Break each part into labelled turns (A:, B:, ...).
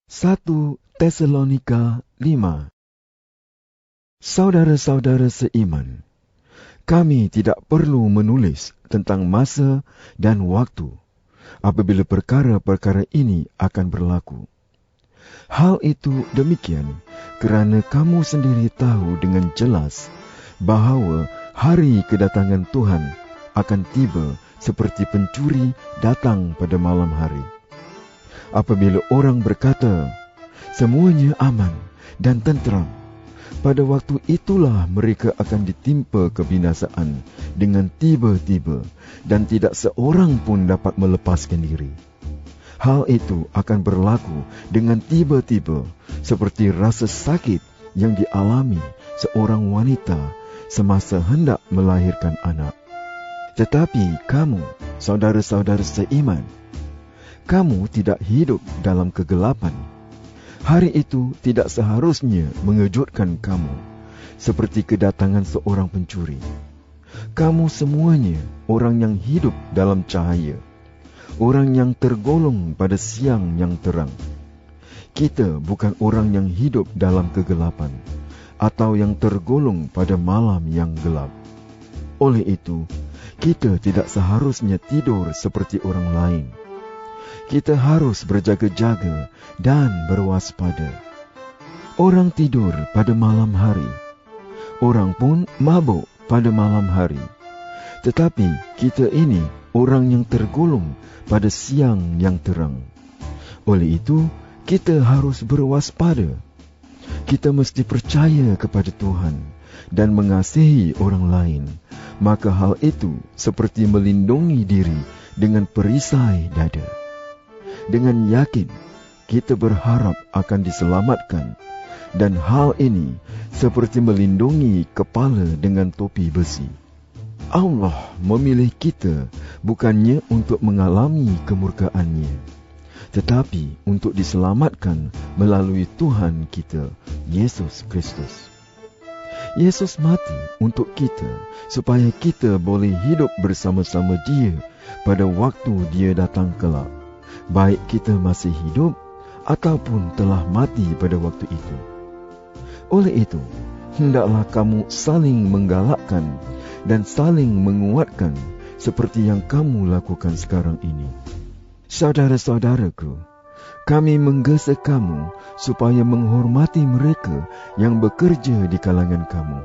A: 1 Tesalonika 5. Saudara-saudara seiman, kami tidak perlu menulis tentang masa dan waktu apabila perkara-perkara ini akan berlaku. Hal itu demikian kerana kamu sendiri tahu dengan jelas bahawa hari kedatangan Tuhan akan tiba seperti pencuri datang pada malam hari. Apabila orang berkata, semuanya aman dan tenteram, pada waktu itulah mereka akan ditimpa kebinasaan dengan tiba-tiba dan tidak seorang pun dapat melepaskan diri. Hal itu akan berlaku dengan tiba-tiba seperti rasa sakit yang dialami seorang wanita semasa hendak melahirkan anak. Tetapi kamu, saudara-saudara seiman, kamu tidak hidup dalam kegelapan. Hari itu tidak seharusnya mengejutkan kamu, seperti kedatangan seorang pencuri. Kamu semuanya orang yang hidup dalam cahaya, orang yang tergolong pada siang yang terang. Kita bukan orang yang hidup dalam kegelapan, atau yang tergolong pada malam yang gelap. Oleh itu, kita tidak seharusnya tidur seperti orang lain. Kita harus berjaga-jaga dan berwaspada. Orang tidur pada malam hari, orang pun mabuk pada malam hari. Tetapi kita ini orang yang tergolong pada siang yang terang. Oleh itu, kita harus berwaspada. Kita mesti percaya kepada Tuhan dan mengasihi orang lain. Maka hal itu seperti melindungi diri dengan perisai dada. Dengan yakin, kita berharap akan diselamatkan, dan hal ini seperti melindungi kepala dengan topi besi. Allah memilih kita bukannya untuk mengalami kemurkaannya, tetapi untuk diselamatkan melalui Tuhan kita, Yesus Kristus. Yesus mati untuk kita, supaya kita boleh hidup bersama-sama Dia pada waktu Dia datang kelak, baik kita masih hidup ataupun telah mati pada waktu itu. Oleh itu, hendaklah kamu saling menggalakkan dan saling menguatkan seperti yang kamu lakukan sekarang ini. Saudara-saudaraku, kami menggesa kamu supaya menghormati mereka yang bekerja di kalangan kamu.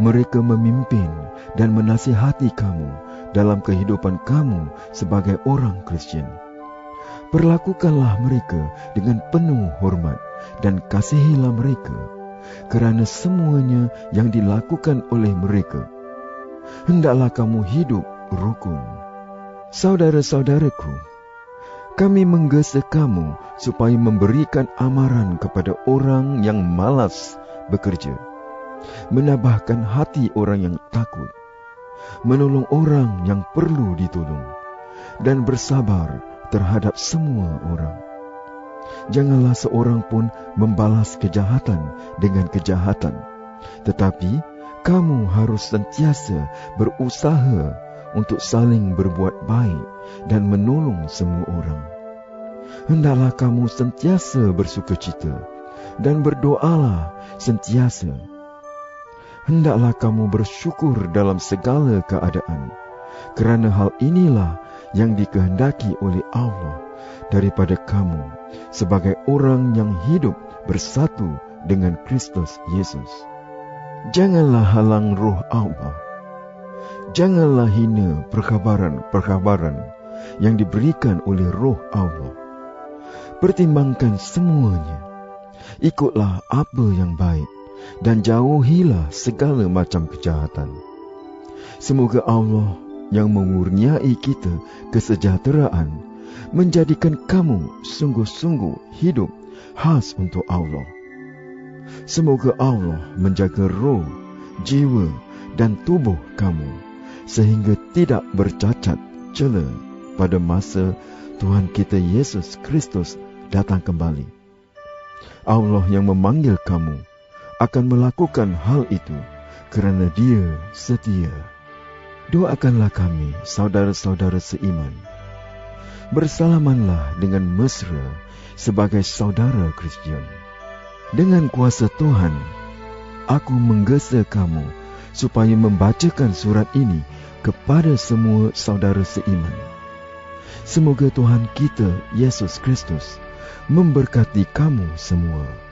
A: Mereka memimpin dan menasihati kamu dalam kehidupan kamu sebagai orang Kristian. Perlakukanlah mereka dengan penuh hormat dan kasihilah mereka, kerana semuanya yang dilakukan oleh mereka. Hendaklah kamu hidup rukun. Saudara-saudaraku, kami menggesa kamu supaya memberikan amaran kepada orang yang malas bekerja, menabahkan hati orang yang takut, menolong orang yang perlu ditolong, dan bersabar terhadap semua orang. Janganlah seorang pun membalas kejahatan dengan kejahatan, tetapi kamu harus sentiasa berusaha untuk saling berbuat baik dan menolong semua orang. Hendaklah kamu sentiasa bersukacita dan berdoalah sentiasa. Hendaklah kamu bersyukur dalam segala keadaan, kerana hal inilah yang dikehendaki oleh Allah daripada kamu sebagai orang yang hidup bersatu dengan Kristus Yesus. Janganlah halang roh Allah. Janganlah hina perkabaran yang diberikan oleh roh Allah. Pertimbangkan semuanya. Ikutlah apa yang baik dan jauhilah segala macam kejahatan. Semoga Allah yang mengurniai kita kesejahteraan menjadikan kamu sungguh-sungguh hidup khas untuk Allah. Semoga Allah menjaga roh, jiwa dan tubuh kamu sehingga tidak bercacat cela pada masa Tuhan kita Yesus Kristus datang kembali. Allah yang memanggil kamu akan melakukan hal itu kerana Dia setia. Doakanlah kami, saudara-saudara seiman. Bersalamanlah dengan mesra sebagai saudara Kristian. Dengan kuasa Tuhan, aku menggesa kamu supaya membacakan surat ini kepada semua saudara seiman. Semoga Tuhan kita, Yesus Kristus, memberkati kamu semua.